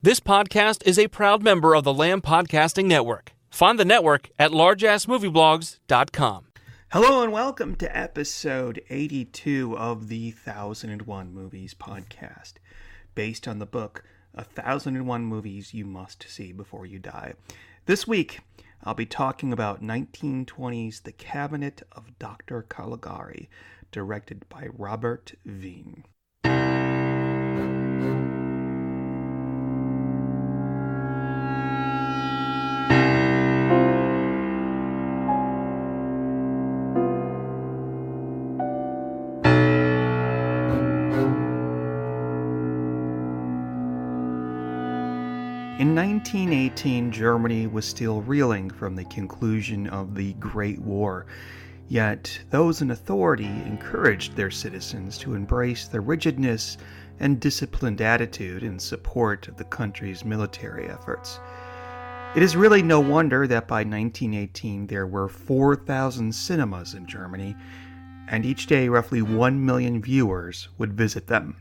This podcast is a proud member of the Lamb Podcasting Network. Find the network at largeassmovieblogs.com. Hello and welcome to episode 82 of the 1001 Movies podcast, based on the book 1001 Movies You Must See Before You Die. This week, I'll be talking about 1920's The Cabinet of Dr. Caligari, directed by Robert Wiene. In 1918, Germany was still reeling from the conclusion of the Great War, yet those in authority encouraged their citizens to embrace the rigidness and disciplined attitude in support of the country's military efforts. It is really no wonder that by 1918 there were 4,000 cinemas in Germany, and each day roughly 1 million viewers would visit them.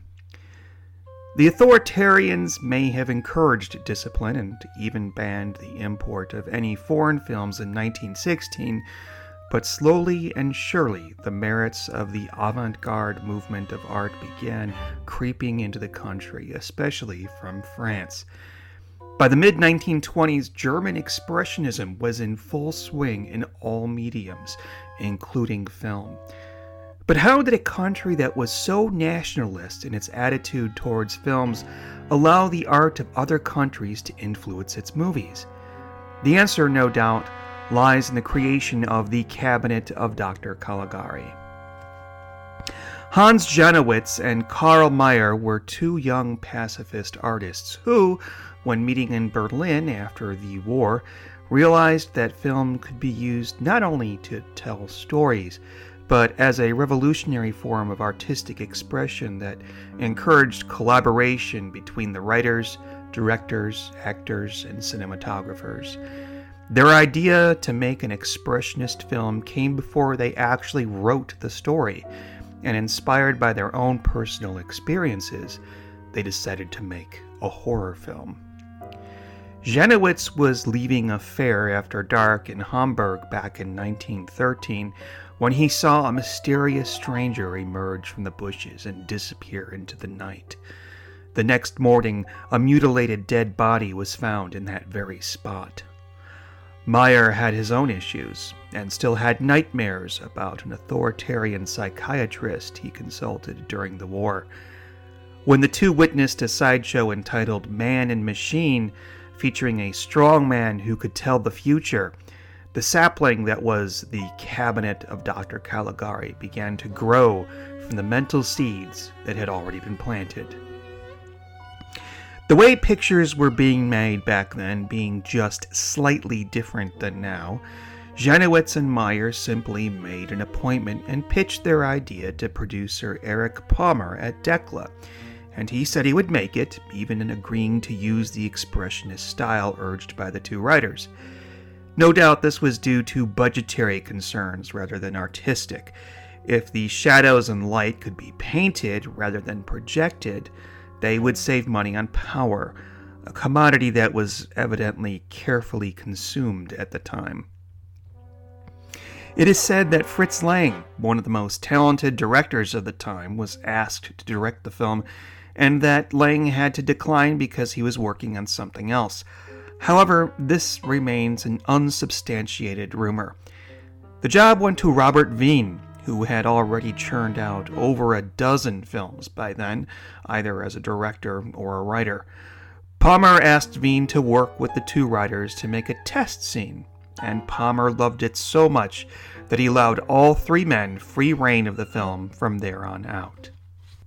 The authoritarians may have encouraged discipline and even banned the import of any foreign films in 1916, but slowly and surely the merits of the avant-garde movement of art began creeping into the country, especially from France. By the mid-1920s, German Expressionism was in full swing in all mediums, including film. But how did a country that was so nationalist in its attitude towards films allow the art of other countries to influence its movies? The answer, no doubt, lies in the creation of the Cabinet of Dr. Caligari. Hans Janowitz and Karl Mayr were two young pacifist artists who, when meeting in Berlin after the war, realized that film could be used not only to tell stories, but as a revolutionary form of artistic expression that encouraged collaboration between the writers, directors, actors, and cinematographers. Their idea to make an expressionist film came before they actually wrote the story, and inspired by their own personal experiences, they decided to make a horror film. Janowitz was leaving a fair after dark in Hamburg back in 1913 when he saw a mysterious stranger emerge from the bushes and disappear into the night. The next morning, a mutilated dead body was found in that very spot. Mayr had his own issues, and still had nightmares about an authoritarian psychiatrist he consulted during the war. When the two witnessed a sideshow entitled Man and Machine, featuring a strong man who could tell the future, the sapling that was the Cabinet of Dr. Caligari began to grow from the mental seeds that had already been planted. The way pictures were being made back then being just slightly different than now, Janowitz and Mayr simply made an appointment and pitched their idea to producer Erich Palmer at Decla, and he said he would make it, even in agreeing to use the expressionist style urged by the two writers. No doubt this was due to budgetary concerns rather than artistic. If the shadows and light could be painted rather than projected, they would save money on power, a commodity that was evidently carefully consumed at the time. It is said that Fritz Lang, one of the most talented directors of the time, was asked to direct the film, and that Lang had to decline because he was working on something else. However, this remains an unsubstantiated rumor. The job went to Robert Wiene, who had already churned out over a dozen films by then, either as a director or a writer. Palmer asked Wiene to work with the two writers to make a test scene, and Palmer loved it so much that he allowed all three men free rein of the film from there on out.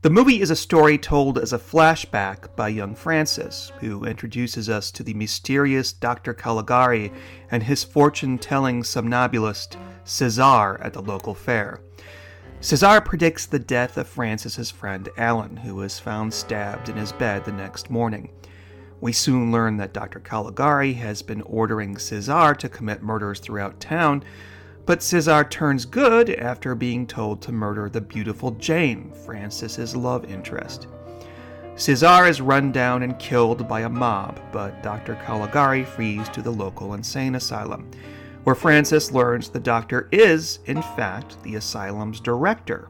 The movie is a story told as a flashback by young Francis, who introduces us to the mysterious Dr. Caligari and his fortune-telling somnambulist, César, at the local fair. César predicts the death of Francis's friend Alan, who was found stabbed in his bed the next morning. We soon learn that Dr. Caligari has been ordering César to commit murders throughout town, but César turns good after being told to murder the beautiful Jane, Francis's love interest. Cesar is run down and killed by a mob, but Dr. Caligari flees to the local insane asylum, where Francis learns the doctor is, in fact, the asylum's director,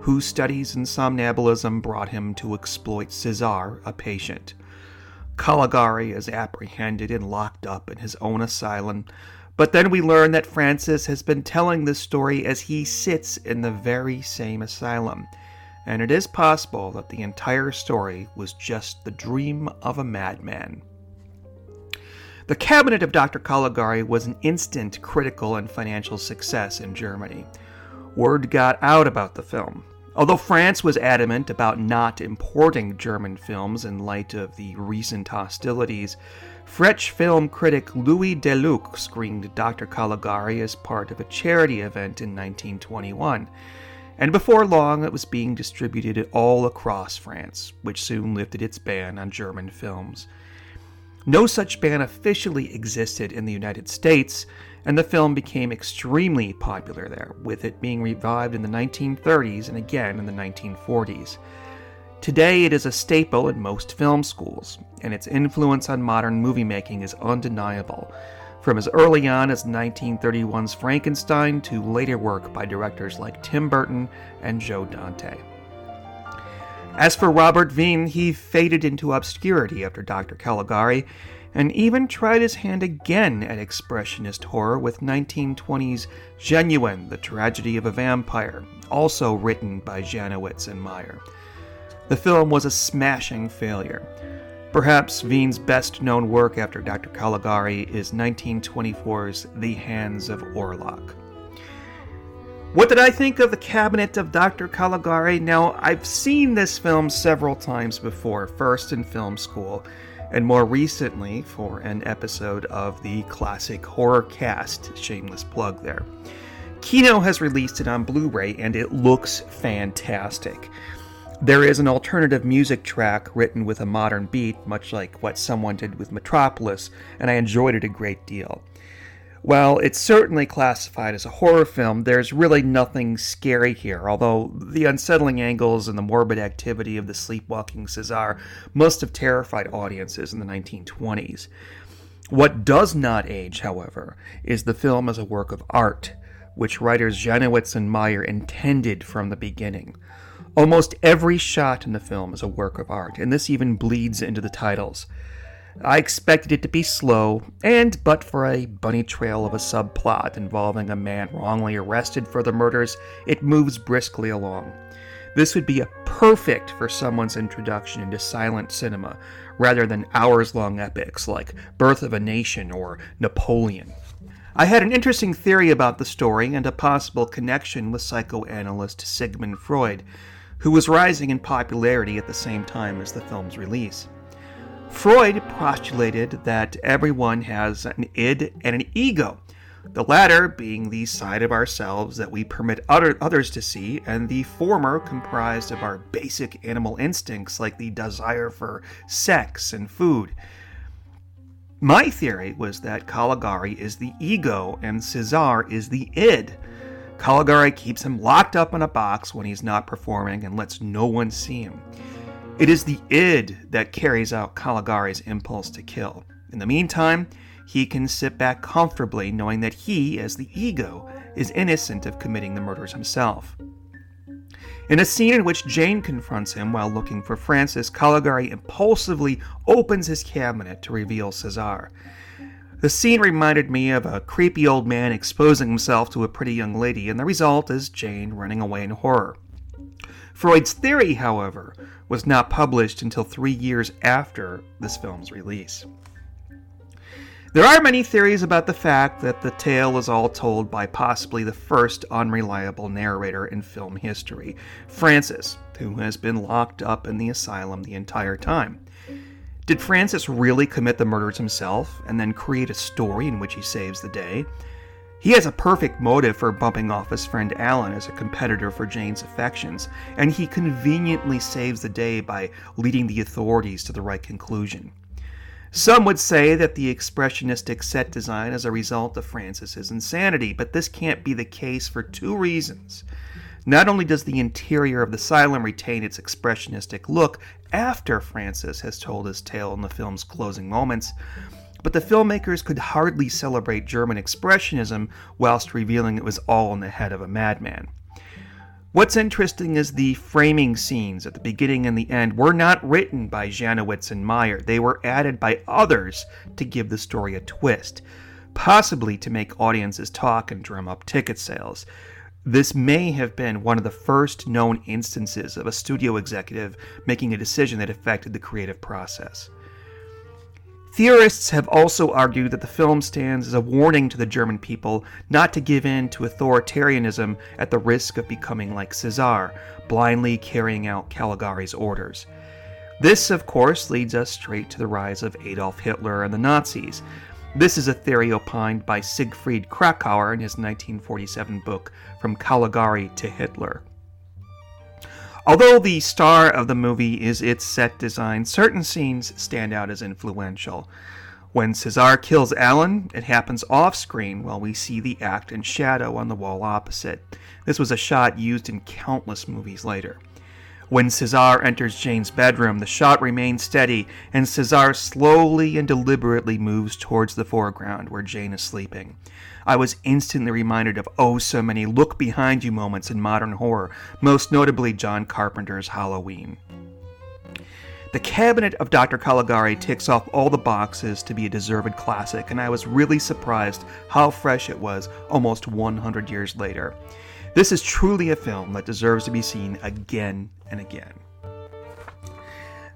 whose studies in somnambulism brought him to exploit Cesar, a patient. Caligari is apprehended and locked up in his own asylum, but then we learn that Francis has been telling this story as he sits in the very same asylum, and it is possible that the entire story was just the dream of a madman. The cabinet of Dr. Caligari was an instant critical and financial success in Germany. Word got out about the film. Although France was adamant about not importing German films in light of the recent hostilities, French film critic Louis Deluc screened Dr. Caligari as part of a charity event in 1921, and before long it was being distributed all across France, which soon lifted its ban on German films. No such ban officially existed in the United States, and the film became extremely popular there, with it being revived in the 1930s and again in the 1940s. Today it is a staple in most film schools, and its influence on modern movie making is undeniable, from as early on as 1931's Frankenstein to later work by directors like Tim Burton and Joe Dante. As for Robert Wiene, he faded into obscurity after Dr. Caligari, and even tried his hand again at Expressionist horror with 1920's Genuine, The Tragedy of a Vampire, also written by Janowitz and Meyer. The film was a smashing failure. Perhaps Wiene's best-known work after Dr. Caligari is 1924's The Hands of Orlok. What did I think of the cabinet of Dr. Caligari? Now, I've seen this film several times before, first in film school, and more recently for an episode of the classic horror cast, shameless plug there. Kino has released it on Blu-ray, and it looks fantastic. There is an alternative music track written with a modern beat, much like what someone did with Metropolis, and I enjoyed it a great deal. While it's certainly classified as a horror film, there's really nothing scary here, although the unsettling angles and the morbid activity of the sleepwalking Cesar must have terrified audiences in the 1920s. What does not age, however, is the film as a work of art, which writers Janowitz and Meyer intended from the beginning. Almost every shot in the film is a work of art, and this even bleeds into the titles. I expected it to be slow, and but for a bunny trail of a subplot involving a man wrongly arrested for the murders, it moves briskly along. This would be perfect for someone's introduction into silent cinema, rather than hours-long epics like Birth of a Nation or Napoleon. I had an interesting theory about the story and a possible connection with psychoanalyst Sigmund Freud, who was rising in popularity at the same time as the film's release. Freud postulated that everyone has an id and an ego, the latter being the side of ourselves that we permit others to see, and the former comprised of our basic animal instincts like the desire for sex and food. My theory was that Caligari is the ego and Cesar is the id. Caligari keeps him locked up in a box when he's not performing and lets no one see him. It is the id that carries out Caligari's impulse to kill. In the meantime, he can sit back comfortably knowing that he, as the ego, is innocent of committing the murders himself. In a scene in which Jane confronts him while looking for Francis, Caligari impulsively opens his cabinet to reveal Cesar. The scene reminded me of a creepy old man exposing himself to a pretty young lady, and the result is Jane running away in horror. Freud's theory, however, was not published until 3 years after this film's release. There are many theories about the fact that the tale is all told by possibly the first unreliable narrator in film history, Francis, who has been locked up in the asylum the entire time. Did Francis really commit the murders himself and then create a story in which he saves the day? He has a perfect motive for bumping off his friend Alan as a competitor for Jane's affections, and he conveniently saves the day by leading the authorities to the right conclusion. Some would say that the expressionistic set design is a result of Francis's insanity, but this can't be the case for two reasons. Not only does the interior of the asylum retain its expressionistic look after Francis has told his tale in the film's closing moments, but the filmmakers could hardly celebrate German expressionism whilst revealing it was all in the head of a madman. What's interesting is the framing scenes at the beginning and the end were not written by Janowitz and Meyer. They were added by others to give the story a twist, possibly to make audiences talk and drum up ticket sales. This may have been one of the first known instances of a studio executive making a decision that affected the creative process. Theorists have also argued that the film stands as a warning to the German people not to give in to authoritarianism at the risk of becoming like Caesar, blindly carrying out Caligari's orders. This, of course, leads us straight to the rise of Adolf Hitler and the Nazis. This is a theory opined by Siegfried Kracauer in his 1947 book, From Caligari to Hitler. Although the star of the movie is its set design, certain scenes stand out as influential. When Caesar kills Alan, it happens off-screen while we see the act in shadow on the wall opposite. This was a shot used in countless movies later. When Caesar enters Jane's bedroom, the shot remains steady, and Caesar slowly and deliberately moves towards the foreground where Jane is sleeping. I was instantly reminded of oh so many look-behind-you moments in modern horror, most notably John Carpenter's Halloween. The Cabinet of Dr. Caligari ticks off all the boxes to be a deserved classic, and I was really surprised how fresh it was almost 100 years later. This is truly a film that deserves to be seen again and again.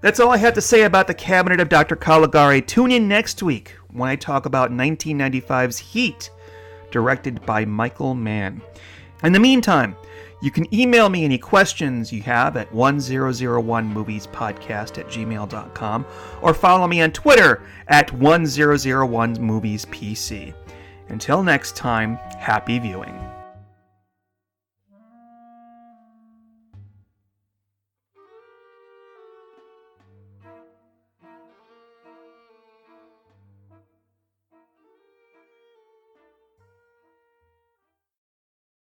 That's all I have to say about the Cabinet of Dr. Caligari. Tune in next week when I talk about 1995's Heat, directed by Michael Mann. In the meantime, you can email me any questions you have at 1001moviespodcast@gmail.com or follow me on Twitter at 1001moviespc. Until next time, happy viewing.